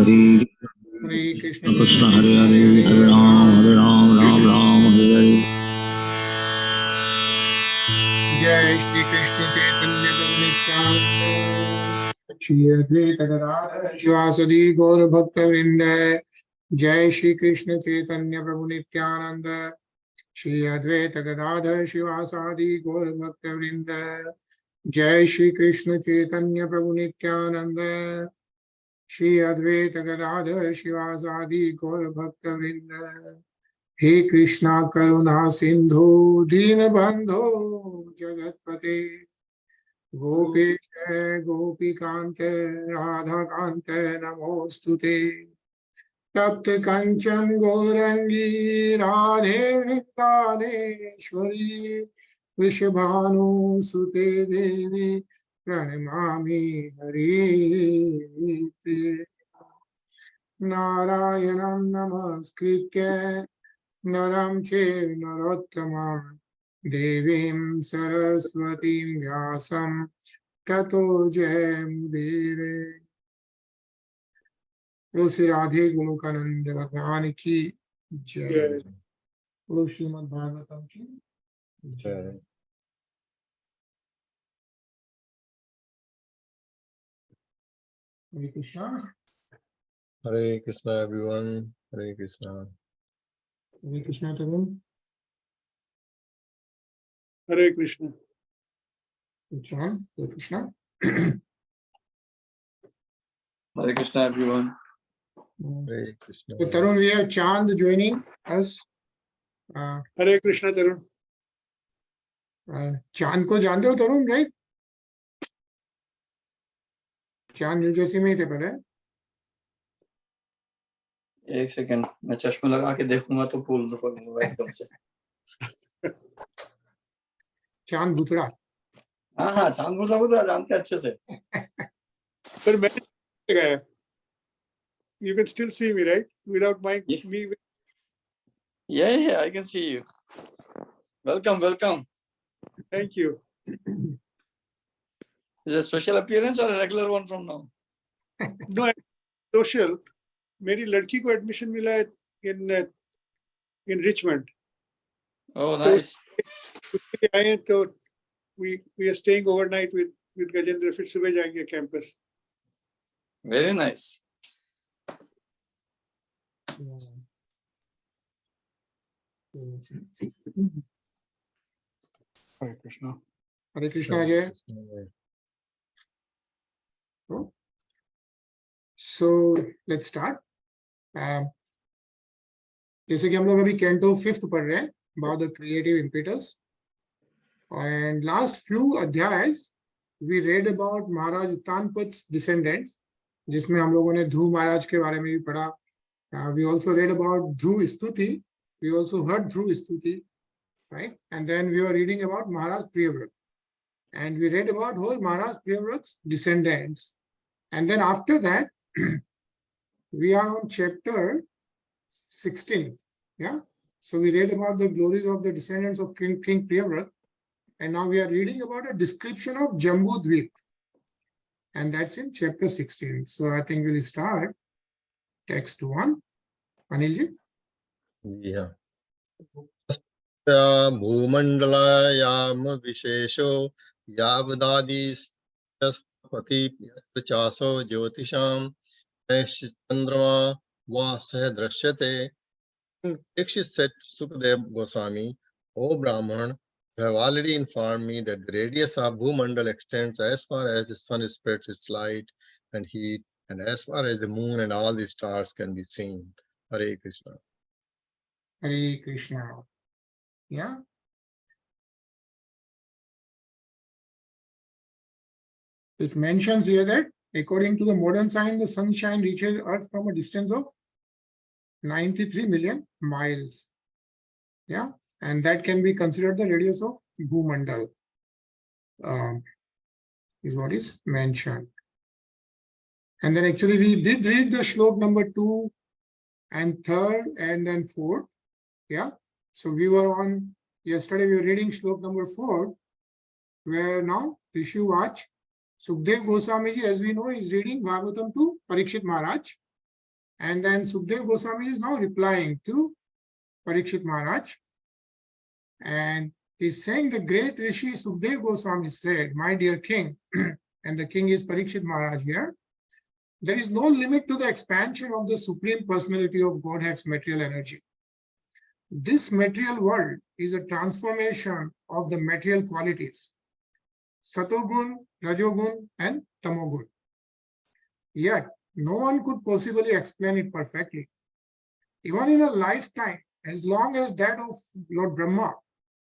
Hare Krishna Krishna Hare Hare, Hare Ram, Ram Ram, Hare Hare. Jai Shri Krishna Chaitanya Prabhu Nityananda Shri Advaita Gadadhara Shivasadi Gaura Bhakta Vrinda. Jai Shri Krishna Chaitanya Prabhu Nityananda Shri Advaita Gadadhara Shivasadi Gaura Bhakta Vrinda. Jai Shri Krishna Chaitanya Prabhu Nityananda Shri Advaita Gadadhara Shivasadi Gaura Bhakta Vrinda. He Krishna Karuna Sindhu Deenabandho Jagatpate Gopesha Gopikante Radhakante Namostute Tapta Kanchan Gaurangi Radhe Vrindaneshwari Vrishabhanu Sute Devi Pranamami Hari Narayanam Namaskritya Naram Che Narottamam Devim Saraswatim Vyasam Tato Jayamudire. Bolo Shri Radhe Govind Bhagwan ki Jai. Bolo Srimad Bhagavatam ki Jai. Hare Krishna. Hare Krishna, everyone. Hare Krishna. Hare Krishna, Tarun. Hare Krishna. Hare Krishna. Hare Krishna, everyone. Hare Krishna. So, Tarun, we have Chand joining us. Hare Krishna, Tarun. Chand को जानते हो तरुण, right? चांद new Jersey में ही थे पहले. एक second, मैं चश्मा लगा के देखूंगा तो भूल दूंगा एकदम से. चांद भूतड़ा. हाँ, चांद भूतड़ा जानते अच्छे से. Sir, you can still see me, right? Without my me. Yeah, I can see you. Welcome. Thank you. Is it a special appearance or a regular one from now? No, social. मेरी लड़की को admission मिला है in Richmond. Oh, nice. तो आए हैं तो we are staying overnight with Gajendra. फिर सुबह जाएंगे campus. Very nice. Hare Krishna. Hare Krishna Ajay. So let's start. जैसे कि हम लोग अभी कैंटो 5th पढ़ रहे हैं about the creative impetus, and last few adhyayas we read about Maharaj Uttanpad's descendants, जिसमें हम लोगों ने ध्रुव महाराज के बारे में भी पढ़ा. We also read about Dhruv Stuti. We also heard Dhruv Stuti, right? And then we were reading about Maharaj Priyavrat, and we read about whole Maharaj Priyavrat's descendants. And then after that, we are on chapter 16. Yeah. So we read about the glories of the descendants of King Priyavrat, and now we are reading about a description of Jambūdvīpa, and that's in chapter 16. So I think we'll start text 1. Anilji. Yeah. Bhumandalayam vishesho yavdadi pati prachaso jyotisham chandrama vasah drashyate. Ikshit said Sukadev Goswami, O Brahman, you have already informed me that the radius of Bhumandal extends as far as the sun spreads its light and heat, and as far as the moon and all the stars can be seen. Hare Krishna. Hare Krishna. Yeah. It mentions here that according to the modern science, the sunshine reaches Earth from a distance of 93 million miles. Yeah. And that can be considered the radius of Bhumandal. Is what is mentioned. And then actually we did read the shlok number 2 and 3rd and then 4th. Yeah. So we were on, yesterday we were reading shlok number 4, where now Rishi Vach, Sukdev Goswami ji, as we know, is reading Bhagavatam to Parikshit Maharaj. And then Sukdev Goswami is now replying to Parikshit Maharaj. And he's saying the great Rishi Sukdev Goswami said, my dear king, and the king is Parikshit Maharaj here, there is no limit to the expansion of the Supreme Personality of Godhead's material energy. This material world is a transformation of the material qualities, Satogun, Rajogun, and Tamogun. Yet, no one could possibly explain it perfectly. Even in a lifetime, as long as that of Lord Brahma,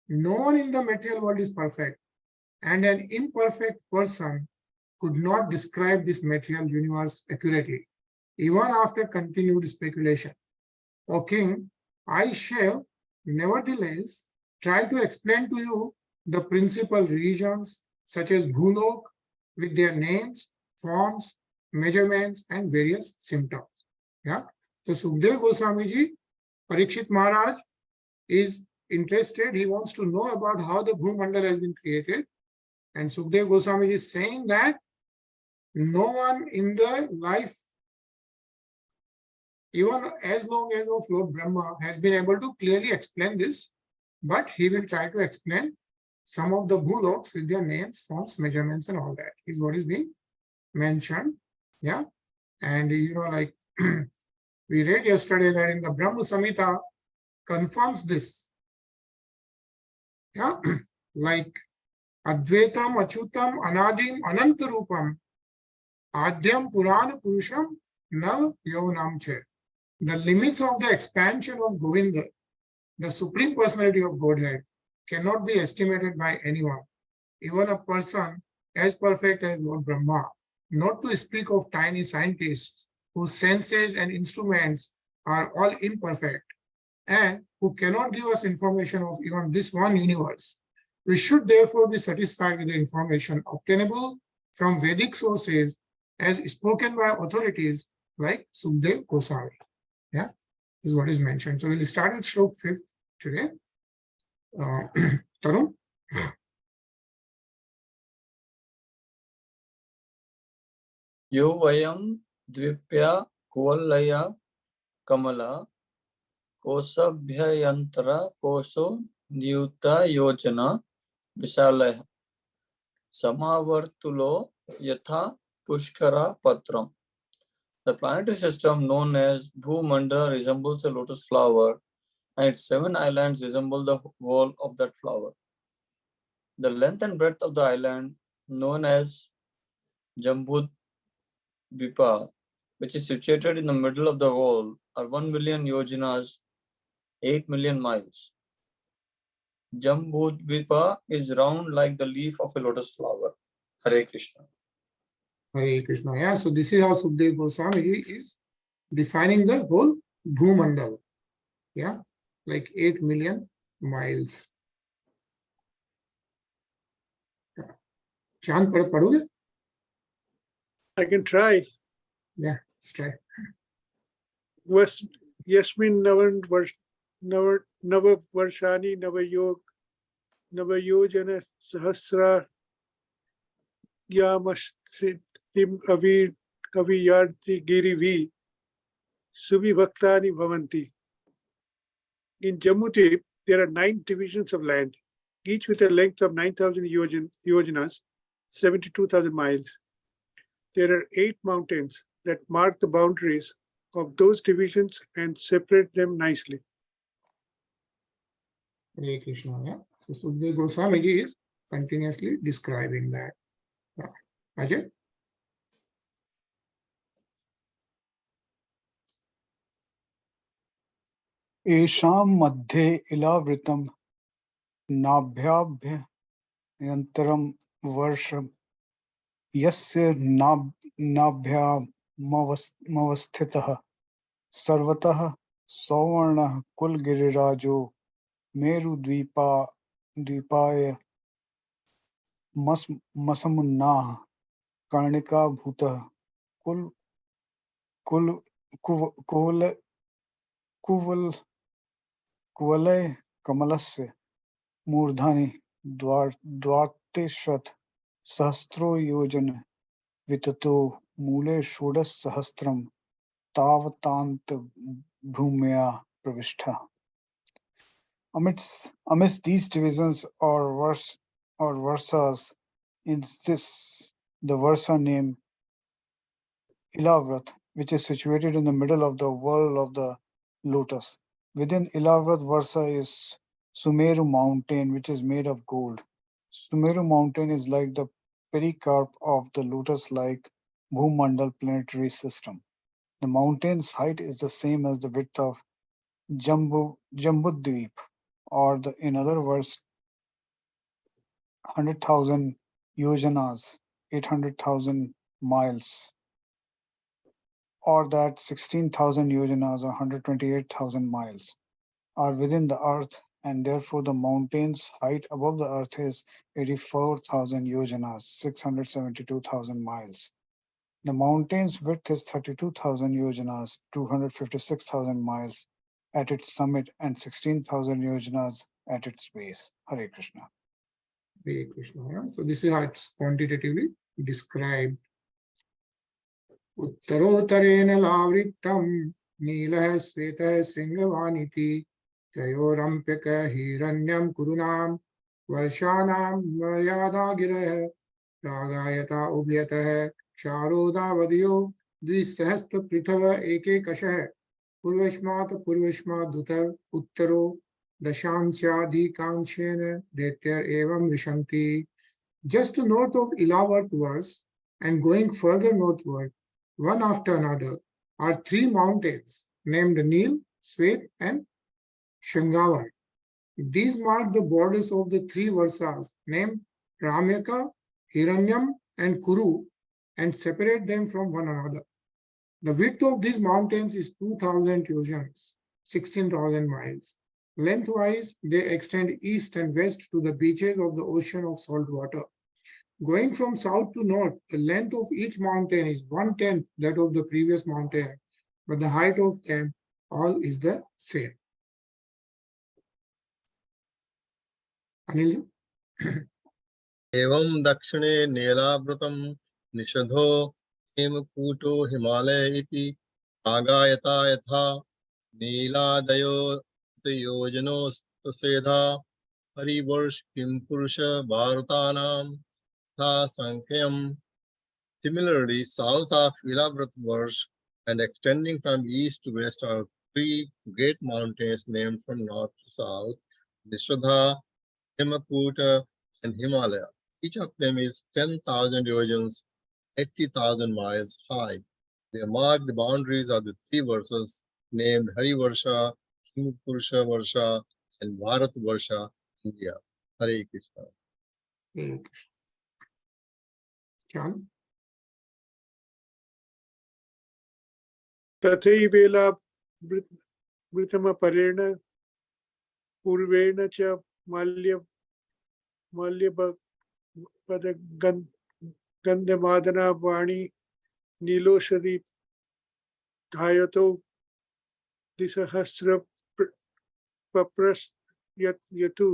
no one in the material world is perfect, and an imperfect person could not describe this material universe accurately, even after continued speculation. O king, I shall nevertheless try to explain to you the principal regions such as Bhulok with their names, forms, measurements, and various symptoms. Yeah. So Sukdev Goswami ji, Parikshit Maharaj is interested. He wants to know about how the Bhumandal has been created. And Sukdev Goswami is saying that no one in the life, even as long as of Lord Brahma, has been able to clearly explain this, but he will try to explain some of the Bhuloks with their names, forms, measurements, and all that is what is being mentioned. Yeah. And like we read yesterday that in the Brahma Samhita confirms this. Yeah. Like Advaitam, Achutam, Anadim, Anantarupam, Adhyam, Purana, Purusham, Nav, Yavanam Che. The limits of the expansion of Govinda, the Supreme Personality of Godhead, cannot be estimated by anyone, even a person as perfect as Lord Brahma, not to speak of tiny scientists whose senses and instruments are all imperfect and who cannot give us information of even this one universe. We should therefore be satisfied with the information obtainable from Vedic sources as spoken by authorities like Sukdev Goswami. Yeah, is what is mentioned. So we'll start with Shlok 5th today. Tarun? Yo vayam dvipya kuvalaya kamala kosabhyayantra koso niyuta yojana visalaya samavartulo yatha pushkara patram. The planetary system known as Bhumandala resembles a lotus flower, and its 7 islands resemble the whole of that flower. The length and breadth of the island, known as Jambūdvīpa, which is situated in the middle of the whole, are 1 million yojanas, 8 million miles. Jambūdvīpa is round like the leaf of a lotus flower. Hare Krishna. Hare Krishna. Yeah, so this is how Sukdev Goswami is defining the whole Bhumandal. Yeah, like 8 million miles. Chand, padhoge? I can try. Yeah, let's try. Yasmin Nava Varshani Navayojana Sahasra Yamashtim Aviyarti Girivi Suvi Bhaktani Bhavanti. In Jambūdvīpa, there are 9 divisions of land, each with a length of 9,000 yojanas, 72,000 miles. There are 8 mountains that mark the boundaries of those divisions and separate them nicely. Hare Krishna. Yeah. So Sukdev Goswami is continuously describing that. Yeah. Ajay? एषां मध्ये इलावृतं नाभ्याभ्यन्तरं वर्षं यस्य नाभ्यामवस्थितः सर्वतः सौवर्णः कुलगिरिराजो मेरुद्वीपाय मसमुन्नाः कर्णिकाभूतः कुवलय कमलस्य मूर्धनि द्वार्तिशत सहस्रो योजन विततो मूले षोडशसहस्रं Tavatant Bhumya Pravishta. Amidst these divisions or versas, is this the versa named Ilavrat, which is situated in the middle of the world of the lotus. Within Ilavrat versa is Sumeru mountain, which is made of gold. Sumeru mountain is like the pericarp of the lotus-like Bhumandal planetary system. The mountain's height is the same as the width of Jambūdvīpa, or in other words, 100,000 yojanas, 800,000 miles, or that 16,000 yojanas or 128,000 miles are within the earth, and therefore the mountain's height above the earth is 84,000 yojanas, 672,000 miles. The mountain's width is 32,000 yojanas, 256,000 miles at its summit, and 16,000 yojanas at its base. Hare Krishna. Hare Krishna. So this is how it's quantitatively described. उत्तरोत्तरेण लावृत्तं नीलः श्वेतः सिंहवानिति त्रयोरम्प्यक हिरण्यं कुरुणां वर्षाणां मर्यादागिरः रागायता उभयतः क्षारोदावदयो द्विसहस्रपृथव एकैकशः पूर्वस्मात् उत्तरो दशांशाधिकांशेन दैत्यर एवं विशन्ति. Just north of Ilavat verse and going further northward, one after another, are three mountains named Nil, Swet, and Shangavar. These mark the borders of the three versas named Ramyaka, Hiranyam, and Kuru, and separate them from one another. The width of these mountains is 2,000 yojans, 16,000 miles. Lengthwise, they extend east and west to the beaches of the ocean of salt water. Going from south to north, the length of each mountain is 1/10 that of the previous mountain, but the height of them all is the same. Anil? एवं दक्षिणे नीलावृतं निषधो हेमकूटो हिमालय इति आगायता यथा नीलादयो योजनोस्तसेधा हरिवर्ष किं पुरुष भारतानां तथा संख्यम. Similarly, south of Ilavrat verse and extending from east to west are three great mountains named from north to south: Nishadha, Hemakuta, and Himalaya. Each of them is 10,000 yojans, 80,000 miles high. They mark the boundaries of the three verses named Harivarsha, Himpurusha Varsha, and Bharat Varsha, India. Hare Krishna. Hare Krishna. Chan? तथैवेला वृतमपरेण पूर्वेण च माल्यपद गन्धमादना वाणी नीलोषधि धायतो द्विसहस्र पप्रयतु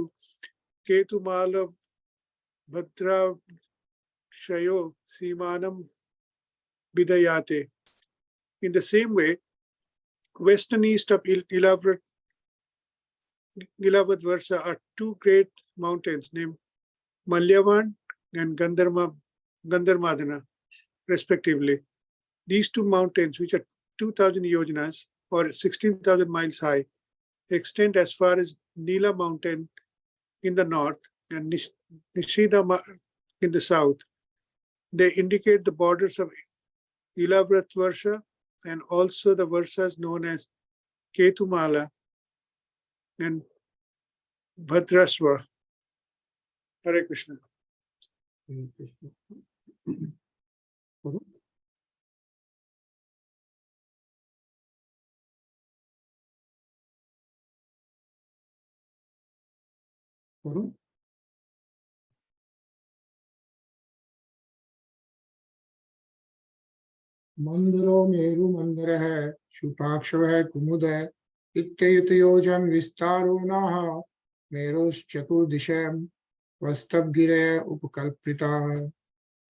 Ketumala भद्राशयो सीमानं विदयाते. In the same way, west and east of Ilavat Versa are two great mountains named Malyavan and Gandharmadana, respectively. These two mountains, which are 2,000 yojanas or 16,000 miles high, extend as far as Nila mountain in the north and Nishida in the south. They indicate the borders of Ilavrat Versa and also the versas known as Ketumala and Bhadrasva. Hare Krishna. Hare Krishna. Guru? मंदरो मेरु मंदर है शुपाक्षव है कुमुद है इत्ययोजन विस्तारो नः मेरोश्चतुर्दिशं वस्तवगिरे उपकल्पिता.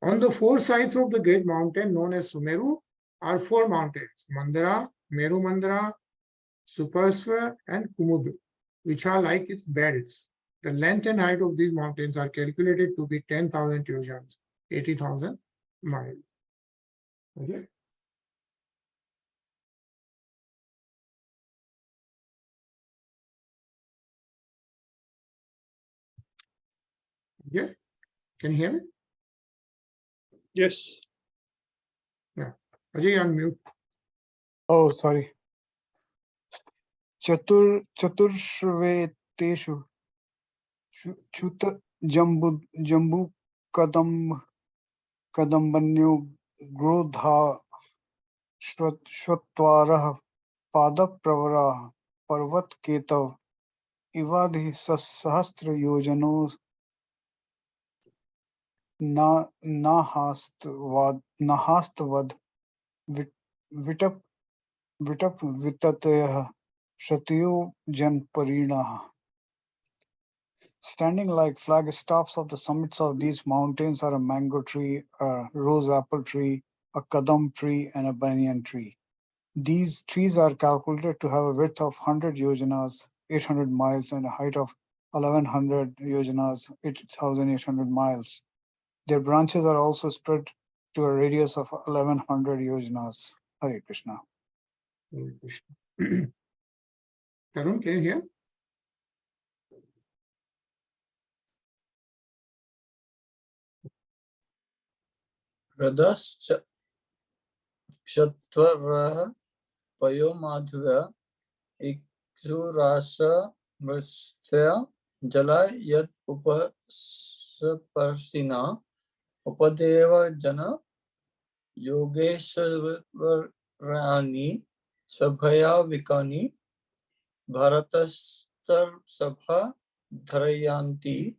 On the four sides of the great mountain known as Sumeru are 4 mountains, Mandara, Meru Mandara, Suparsva, and Kumudu, which are like its belts. The length and height of these mountains are calculated to be 10,000 yojans, 80,000 miles. Okay. Yeah. Can you hear me? Yes. Yeah. Ajay, unmute. Oh, sorry. Chaturshveteshu Chuta Jambu Kadambanyo Grodha Shvatwarah Padapravara Parvat Ketav Ivadhi Sahastra Yojano Nahastavad Vitap Vitatayah Shatiyo Jan Parinaha. Standing like flagstaffs of the summits of these mountains are a mango tree, a rose apple tree, a kadam tree, and a banyan tree. These trees are calculated to have a width of 100 yojanas, 800 miles, and a height of 1100 yojanas, 8,800 miles. Their branches are also spread to a radius of 1100 yojanas. Hare Krishna. Hare Krishna. Tarun, can you hear? Radhas Kshatrah Payo Madhva Iksurasa Mrstya Jala Yad Upasaparsina Upadeva Jana Yogeshwarani Svabhaya Vikani Bharatastar Sabha Dharayanti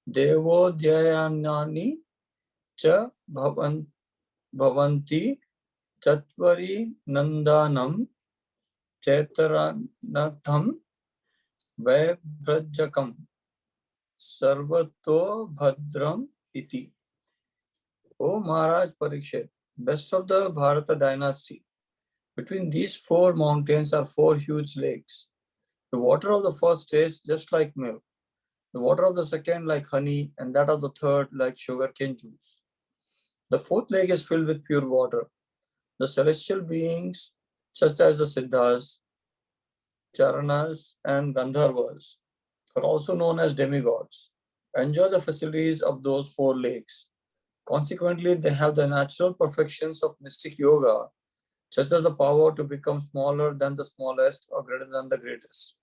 Devodhyayanani Cha Bhavanti Chatvari Nandanam Chaitaratham Vaibhrajakam Sarvato Bhadram Iti. O Maharaj Parikshit, best of the Bharata dynasty, between these 4 mountains are 4 huge lakes. The water of the first tastes just like milk, the water of the second like honey, and that of the third like sugarcane juice. The 4th lake is filled with pure water. The celestial beings, such as the Siddhas, Charanas, and Gandharvas, are also known as demigods, enjoy the facilities of those 4 lakes. Consequently, they have the natural perfections of mystic yoga, such as the power to become smaller than the smallest or greater than the greatest.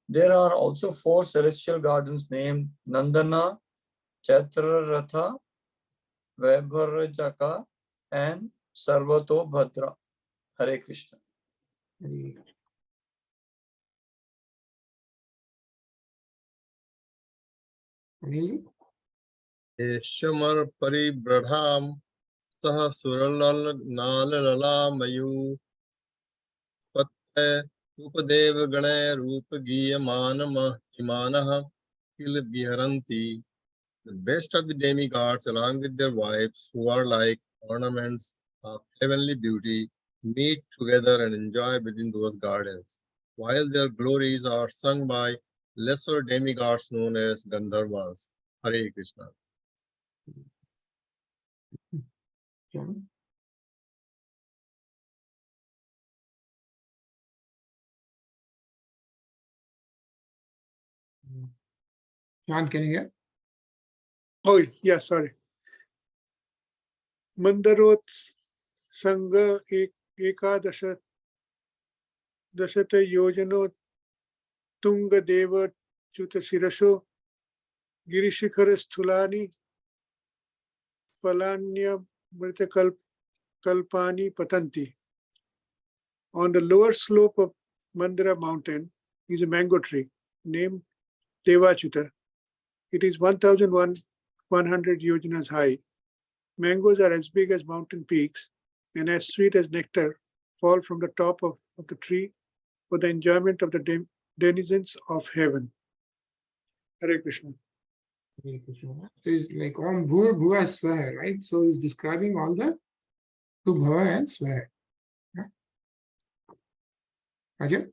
There are also 4 celestial gardens named Nandana, Chaitraratha, Vaibharajaka, and Sarvato Bhadra. Hare Krishna. Anil? Eshamar Paribradham Sah Suralal Nalalamayu Patte Upadev Gane Rupa Giyamanama Imanaha Kil Biharanti. The best of the demigods, along with their wives, who are like ornaments of heavenly beauty, meet together and enjoy within those gardens, while their glories are sung by lesser demigods known as Gandharvas. Hare Krishna. John? John, can you hear? Oh, yeah, sorry. Mandarot Sangha Ekadasha Dashata Yojano Tunga Deva Chuta Shirasho Girishikara Stulani Falanya Mrita Kalpani Patanti. On the lower slope of Mandara mountain is a mango tree named Devachuta. It is 1,100 yojanas high. Mangoes are as big as mountain peaks and as sweet as nectar fall from the top of the tree for the enjoyment of the denizens of heaven. Hare Krishna. Hare Krishna. So it's like Om Bhur Bhuva Swaha, right? So he's describing all the to Bhava and Swaya. Yeah. Ajay?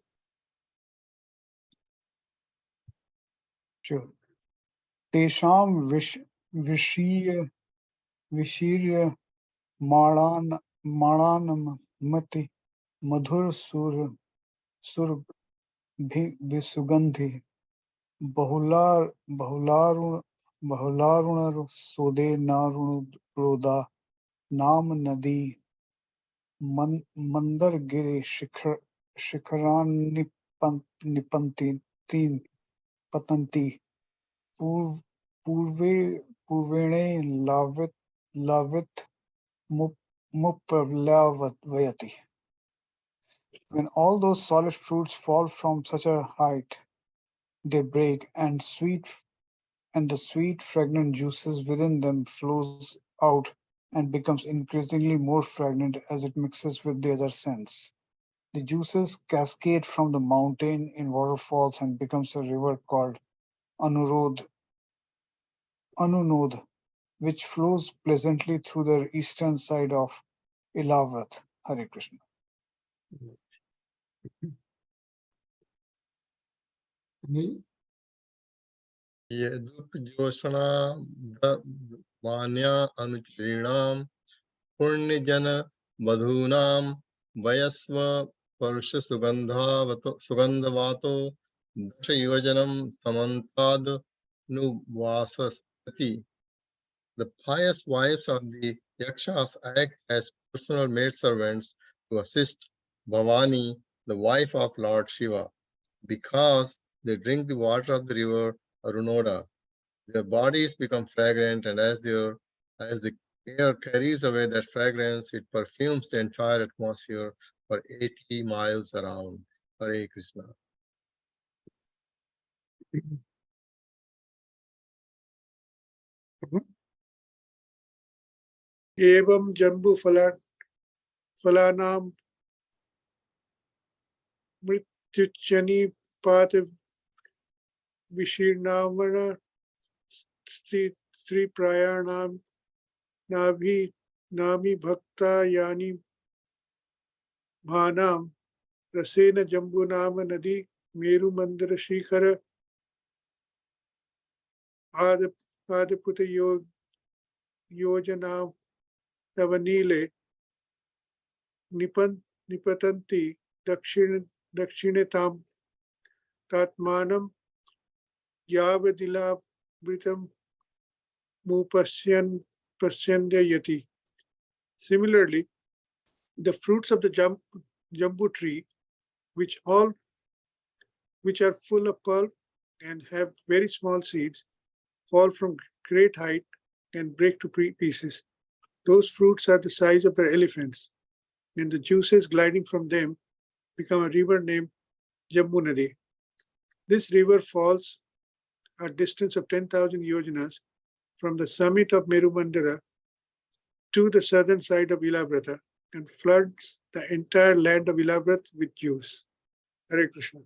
Sure. Tesham vishirya malanam mati madhur sur visugandhi bahularun sode narunoda nam nadi mandar giri shikharan nipanti patanti purvene lavit mupravayati. When all those solid fruits fall from such a height, they break, and the sweet fragrant juices within them flows out and becomes increasingly more fragrant as it mixes with the other scents. The juices cascade from the mountain in waterfalls and becomes a river called Anunod, which flows pleasantly through the eastern side of Ilavat. Hare Krishna. यदुपजोषणा वाण्या अनुचरीणां पुण्यजन वधूनां वयस्व वर्ष सुगंधवातो दशयोजनं समन्ताद नुवासति. The pious wives of the yakshas act as personal maidservants to assist Bhavani, the wife of Lord Shiva, because they drink the water of the river Arunoda. Their bodies become fragrant, and as the air carries away that fragrance, it perfumes the entire atmosphere for 80 miles around. Hare Krishna. Evam jambu falanam mrityuchani pat vishirnamana stri prayanam nami bhakta yani bhanam rasena jambu nama nadi meru mandara shikhara Adaputa Yojana Tavanile Nipatanti Dakshinetam Tatmanam Yavadila Britam Pasyanda Yati. Similarly, the fruits of the jambu tree, which are full of pulp and have very small seeds, fall from great height and break to pieces. Those fruits are the size of their elephants, and the juices gliding from them become a river named Jambūnadi. This river falls a distance of 10,000 yojanas from the summit of Merumandara to the southern side of Ilavrata and floods the entire land of Ilavrat with juice. Hare Krishna.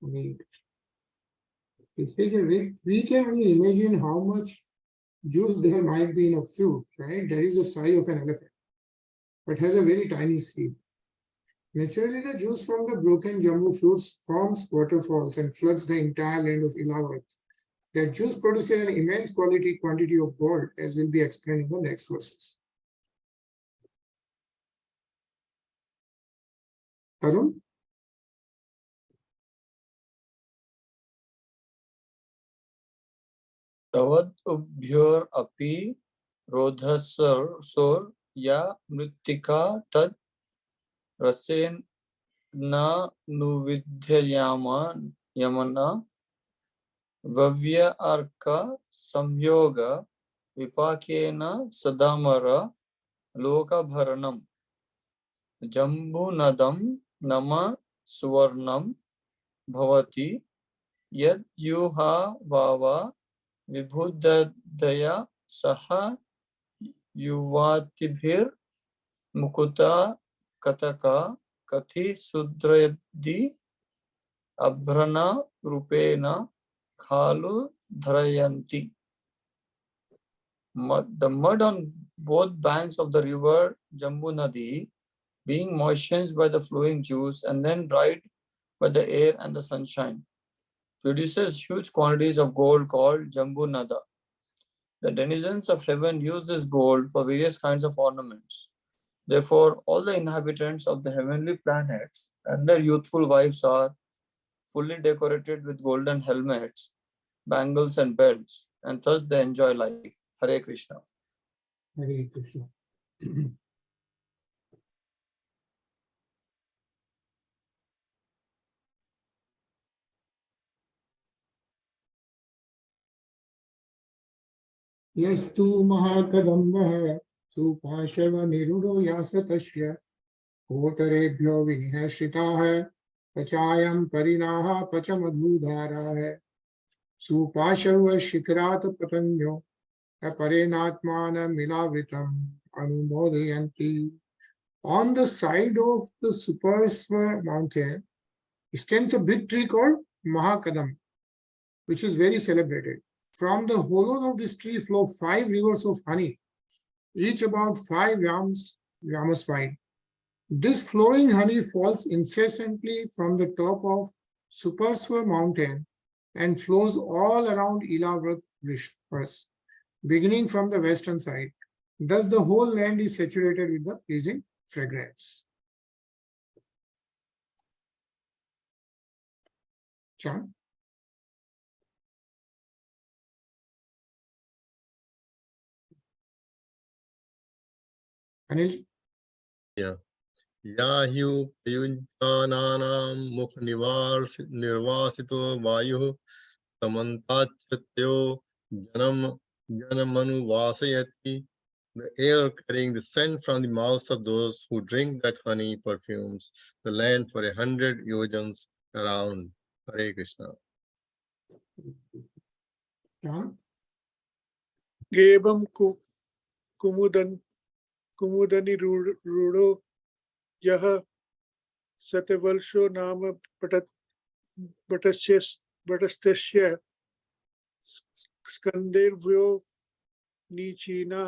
We can only imagine how much juice there might be in a fruit, right? That is the size of an elephant, but has a very tiny seed. Naturally, the juice from the broken jambu fruits forms waterfalls and floods the entire land of Ilavat. That juice produces an immense quantity of gold, as will be explained in the next verses. Arun? Tavad ubhyor api rodhasor ya mritika tad rasen na nuvidhyayama yamana vavya arka samyoga vipakena sadamara lokabharanam jambunadam nama suvarnam bhavati yad yuha vava vibhuddhaya saha yuvatibhir mukuta kataka kathi sudrayadi abhrana rupena khalu dharayanti. The mud on both banks of the river Jambū being moistened by the flowing juice and then dried by the air and the sunshine, produces huge quantities of gold called Jambū. The denizens of heaven use this gold for various kinds of ornaments. Therefore, all the inhabitants of the heavenly planets and their youthful wives are fully decorated with golden helmets, bangles, and belts, and thus they enjoy life. Hare Krishna. Hare Krishna. यस्तु महाकदम्बः सुपार्श्वनिरूढो यासतस्य कोटरेभ्यो विनिहर्षिताः पचायं परिणाः पचमधुधाराः Suparshva शिखरात् पतन्यो अपरेणात्मानमिलावृतम् अनुमोदयन्ति. On the side of the Suparsva mountain stands a big tree called Mahakadam, which is very celebrated. From the hollows of this tree flow 5 rivers of honey, each about 5 yamas wide. This flowing honey falls incessantly from the top of Suparsva mountain and flows all around Ilavrat Vrishvas, beginning from the western side. Thus the whole land is saturated with the pleasing fragrance. Chant. Anil? Yeah. याह्युपयुञ्जानानां मुखनिर्वासितो वायुः समन्ताच्चत्यो जनमनुवासयति. The air carrying the scent from the mouths of those who drink that honey perfumes the land for 100 yojans around. Hare Krishna. Chant. Gebam kumudani rudo yaha satyavalsho nama batastasya skandervyo nichina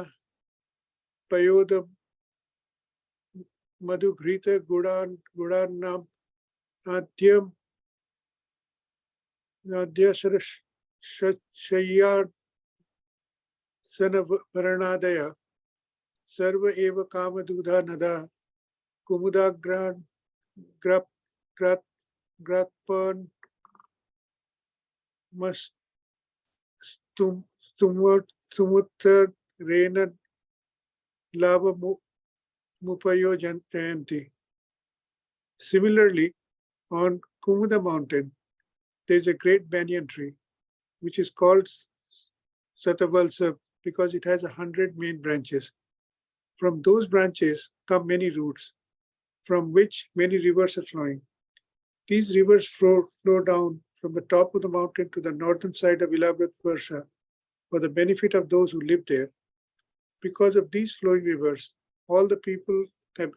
payoda madhugrita gudanam adyam nadyasarashayya sanavaranadaya sarva eva kamadudha nada kumudagran gratpan mas tumuttar rena lava mupayo janti. Similarly, on Kumuda mountain, there is a great banyan tree, which is called Satavalsa because it has 100 main branches. From those branches come many roots, from which many rivers are flowing. These rivers flow down from the top of the mountain to the northern side of Ilabrat Varsha for the benefit of those who live there. Because of these flowing rivers, all the people have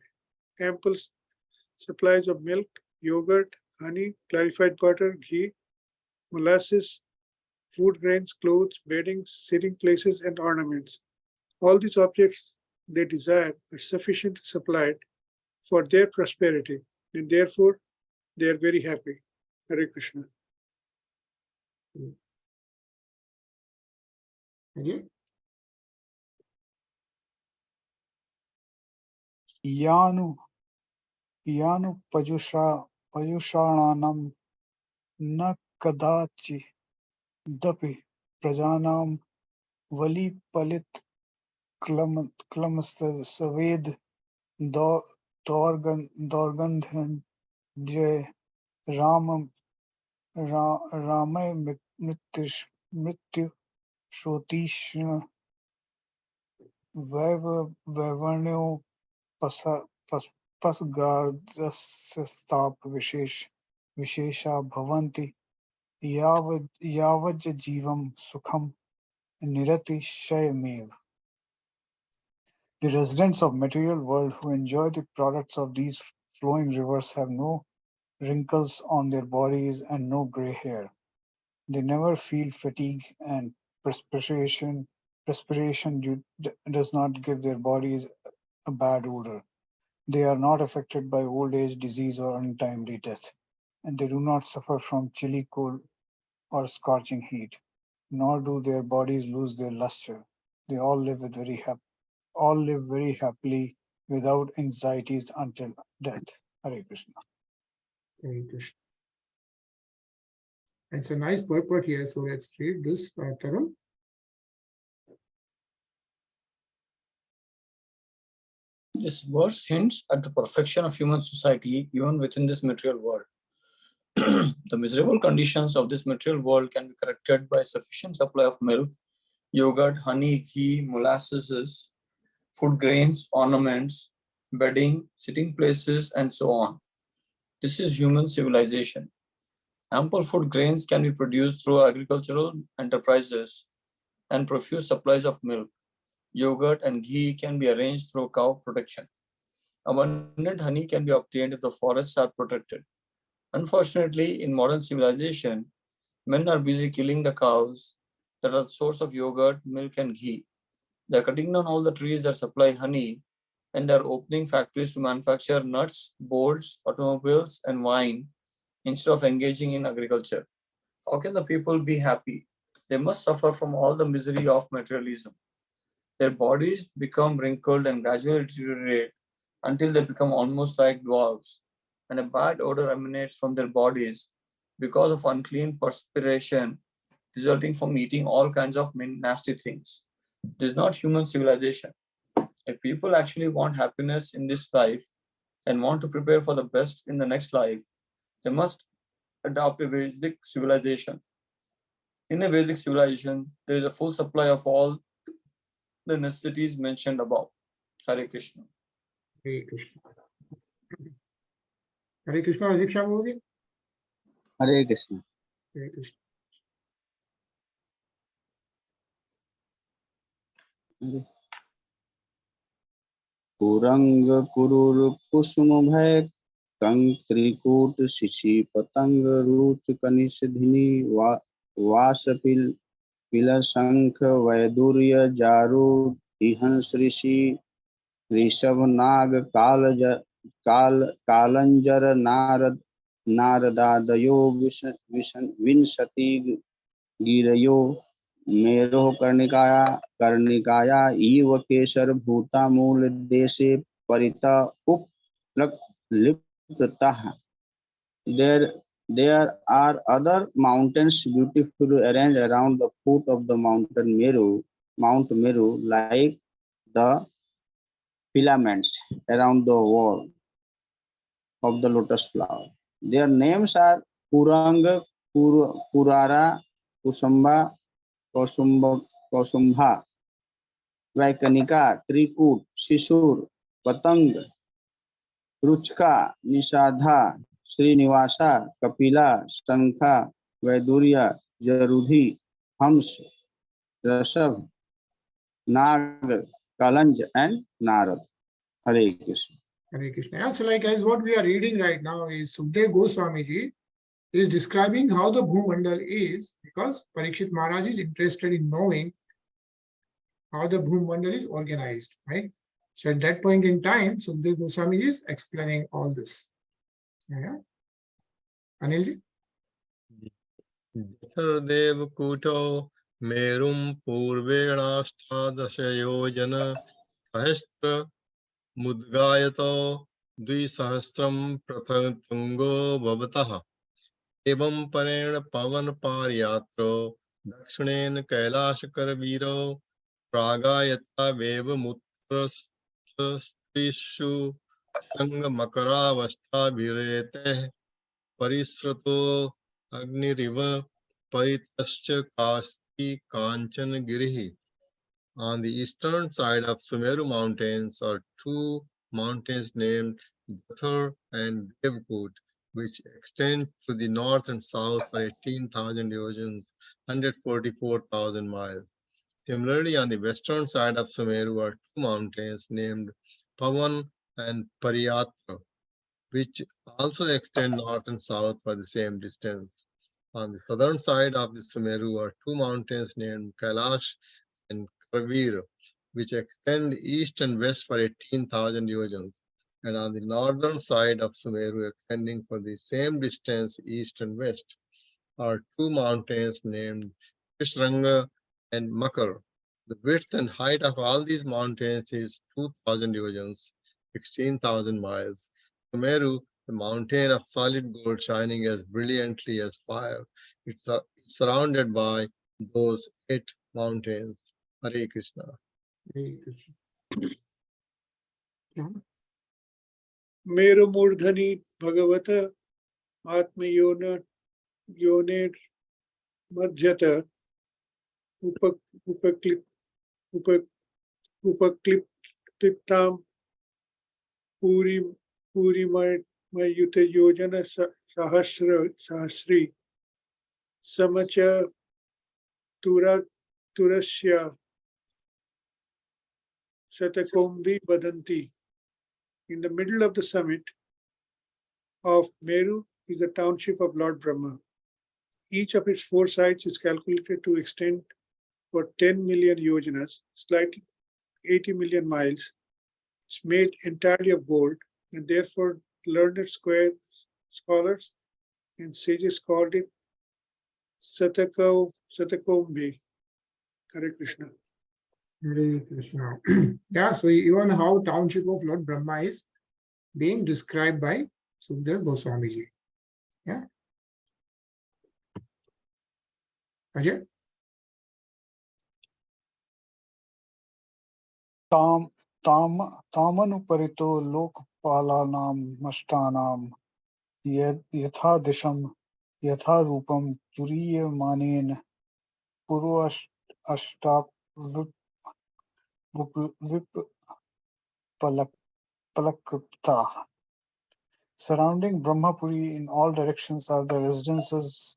ample supplies of milk, yogurt, honey, clarified butter, ghee, molasses, food grains, clothes, beddings, sitting places, and ornaments. All these objects they desire are sufficiently supplied for their prosperity, and therefore they are very happy. Hare Krishna. Hare. Yanu pajushanam na kadachi dapi prajanam vali palit klamasaved dorgandhan jay ramay mrityu shotishna vaivarnyo pasgardastap vishesha bhavanti yavaj jivam sukham nirati shayamev. The residents of material world who enjoy the products of these flowing rivers have no wrinkles on their bodies and no gray hair. They never feel fatigue and perspiration respiration does not give their bodies a bad odor. They are not affected by old age, disease, or untimely death, and they do not suffer from chilly cold or scorching heat, nor do their bodies lose their luster. They all live very happily without anxieties until death. Hare Krishna. Hare Krishna. It's a nice purport here, so let's read this, Tarun. This verse hints at the perfection of human society even within this material world. The miserable conditions of this material world can be corrected by sufficient supply of milk, yogurt, honey, ghee, molasses, food grains, ornaments, bedding, sitting places, and so on. This is human civilization. Ample food grains can be produced through agricultural enterprises, and profuse supplies of milk, yogurt, and ghee can be arranged through cow protection. Abundant honey can be obtained if the forests are protected. Unfortunately, in modern civilization, men are busy killing the cows that are the source of yogurt, milk, and ghee. They are cutting down all the trees that supply honey, and they are opening factories to manufacture nuts, bolts, automobiles, and wine instead of engaging in agriculture. How can the people be happy? They must suffer from all the misery of materialism. Their bodies become wrinkled and gradually deteriorate until they become almost like dwarfs, and a bad odor emanates from their bodies because of unclean perspiration resulting from eating all kinds of nasty things. This is not human civilization. If people actually want happiness in this life and want to prepare for the best in the next life, they must adopt a Vedic civilization. In a Vedic civilization, there is a full supply of all the necessities mentioned above. Hare Krishna. Hare Krishna. Hare Krishna, Adiksha movie. Hare Krishna. Hare Krishna. कुरंग कुरुर कुसुम भय कंत्रिकूट शिशि पतंग रुच कनिषधिनी वासपिल पिलशंख वैदुर्य जारु इहंस ऋषि ऋषभ नाग कालंजर नारदादयो विंशति गिरयो मेरो कर्णिकाया इव केशर भूता मूल देशे परिता उपलिप्तः. There are other mountains beautifully arranged around the foot of the Mount Meru, like the filaments around the wall of the lotus flower. Their names are Kuranga, Kurara, Kusamba, Kausambha, Vaikanika, Trikut, Shishur, Patang, Ruchka, Nishadha, Srinivasa, Kapila, Shankha, Vaidurya, Jarudhi, Hams, Rashav, Nag, Kalanj, and Narad. Hare Krishna. Hare Krishna. Yeah, so like as what we are reading right now is Sukdev Goswami ji is describing how the Bhumandal is, because Parikshit Maharaj is interested in knowing how the Bhumandal is organized, right? So at that point in time, Sukdev Goswami is explaining all this. Yeah. Anil ji? Dev Kuto Merum Purvenaष्टादश योजन सहस्त्र मुद्गायतो द्विसहस्रम प्रथमतुंगो भवतः एवं परेण पवन पारयात्रो दक्षिणेन कैलाशकरवीरो प्रागायता wave मुत्रस्त्रिषु शङ्गमकरावस्थाभिरेतैः परिसृतो अग्निरिव परितश्च कास्ति काञ्चनगिरिः. On the eastern side of Sumeru Mountains are two mountains named Jathur and Devkut, which extend to the north and south for 18,000 yojans, 144,000 miles. Similarly, on the western side of Sumeru are two mountains named Pavan and Pariyatra, which also extend north and south for the same distance. On the southern side of the Sumeru are two mountains named Kailash and Kravir, which extend east and west for 18,000 yojans, and on the northern side of Sumeru, extending for the same distance east and west, are two mountains named Krishranga and Makar. The width and height of all these mountains is 2,000 yojans, 16,000 miles. Sumeru, the mountain of solid gold shining as brilliantly as fire, it's surrounded by those 8 mountains. Hare Krishna. Hare Krishna. Yeah. Meru Murdhani Bhagavata Atma Yoner Madhyata Upakliptam Puri Mayuta Yojana Sahasri Samacha Turasya Satakombi Badanti. In the middle of the summit of Meru is the township of Lord Brahma. Each of its 4 sides is calculated to extend for 10 million yojanas, slightly 80 million miles. It's made entirely of gold, and therefore learned scholars and sages called it Satakombi. Hare Krishna. Hare Krishna. Yeah, so even how township of Lord Brahma is being described by Sukdev Goswami ji. Yeah. Ajay? तामनुपरितो लोकपालानां मष्टानां यथा दिशं यथा रूपं तुरीयमानेन पूर्वाष्टाविपलकृप्ता. Surrounding Brahmapuri in all directions are the residences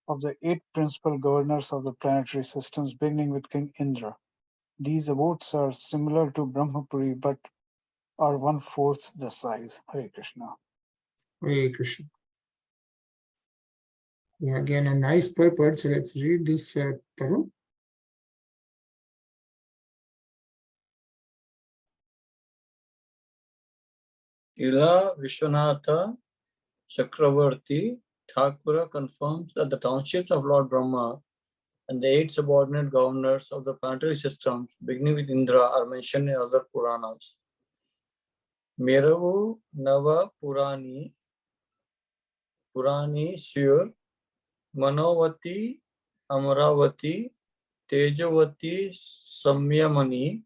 of the 8 principal governors of the planetary systems, beginning with King Indra. These abodes are similar to Brahmapuri, but are 1/4 the size. Hare Krishna. Hare Krishna. Yeah, again, a nice purport. So let's read this, Tarun. Ila Vishwanatha Chakravarti Thakura confirms that the townships of Lord Brahma and the 8 subordinate governors of the planetary systems, beginning with Indra, are mentioned in other Puranas. Meravu Nava Purani Sur Manovati Amravati Tejavati Samyamani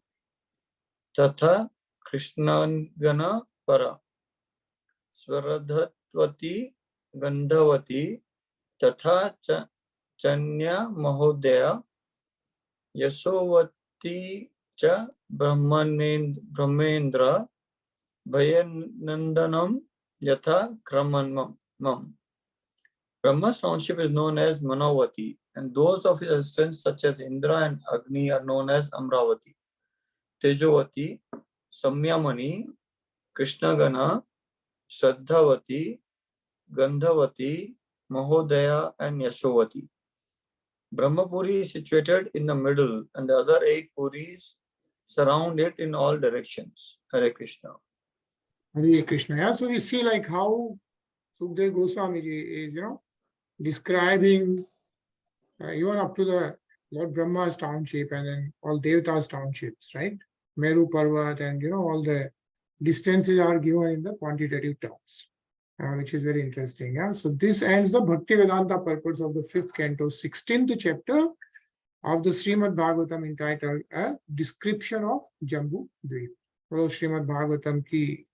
Tatha Krishnagana Para Swaradhatvati Gandhavati Tatha Chanya Mahodaya Yasovati Cha Brahmendra Bhayanandanam Yatha Kramanam. Brahma's township is known as Manavati, and those of his assistants such as Indra and Agni are known as Amravati, Tejavati, Samyamani, Krishnagana, Shraddhavati, Gandhavati, Mahodaya, and Yashovati. Brahmapuri is situated in the middle, and the other 8 Puris surround it in all directions. Hare Krishna. Hare Krishna. Yeah, so we see like how Sukdev Goswami ji is, describing even up to the Lord Brahma's township and then all Devata's townships, right? Meru Parvat and all the distances are given in the quantitative terms, which is very interesting. Yeah, so this ends the Bhakti Vedanta purpose of the 5th canto, 16th chapter of the Srimad Bhagavatam, entitled A Description of Jambūdvīpa. Hello, Srimad Bhagavatam ki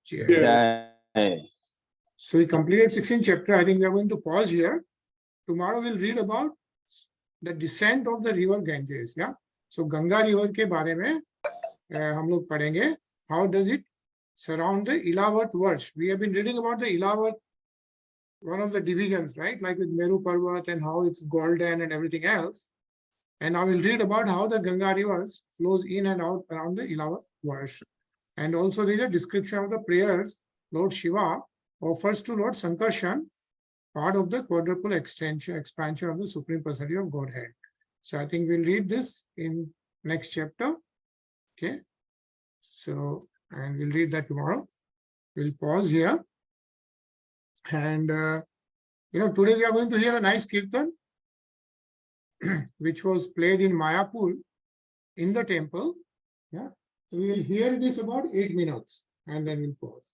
jai. So we completed 16th chapter. I think we are going to pause here. Tomorrow we'll read about the descent of the river Ganges. Yeah. So Ganga river के बारे में हम लोग पढ़ेंगे. How does it surround the Ilavat Varsh? We have been reading about the Ilavat, one of the divisions, right? Like with Meru Parvat and how it's golden and everything else. And I will read about how the Ganga rivers flows in and out around the Ilavat Varsh. And also there is a description of the prayers Lord Shiva offers to Lord Sankarshan, part of the quadruple expansion of the Supreme Personality of Godhead. So I think we'll read this in next chapter. Okay. So, and we'll read that tomorrow. We'll pause here. And, today we are going to hear a nice kirtan, which was played in Mayapur in the temple. Yeah. So we will hear this about 8 minutes and then we'll pause.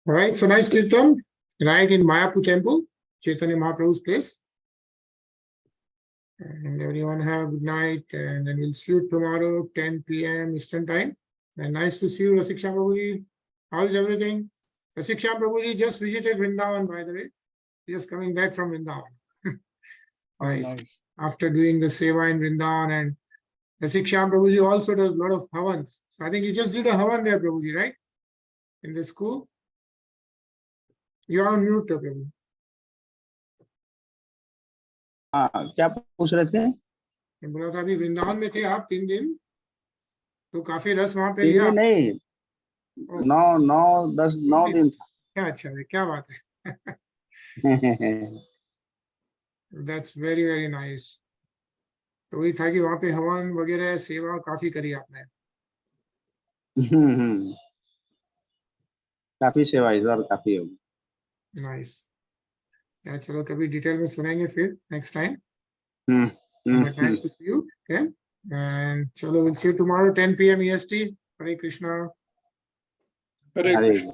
All right, so nice kirtan, right in Mayapur temple, Chaitanya Mahaprabhu's place. And everyone have a good night, and then we'll see you tomorrow, 10 p.m. Eastern time. And nice to see you, Rasiksha Prabhuji. How's everything? Rasiksha Prabhuji just visited Vrindavan, by the way. Just coming back from Vrindavan. Nice. After doing the seva in Vrindavan, and Rasiksha Prabhuji also does a lot of havans. So I think he just did a havan there, Prabhuji, right? In the school. You are on mute, Prabhu. हाँ, क्या पूछ रहे थे? बोला था अभी वृंदावन में थे आप 3 दिन, तो काफी रस वहां पे 3 लिया। दिन नहीं, 9 दिन था। क्या अच्छा है, क्या बात है। That's very very nice. तो वही था कि वहां पे हवन वगैरह सेवा काफी करी आपने। काफी सेवा इस बार काफी होगी। नाइस। या चलो कभी डिटेल में सुनेंगे फिर next time. But nice to see you. Okay. And chalo, we'll see you tomorrow 10 p.m. EST. Hare Krishna. Hare Krishna.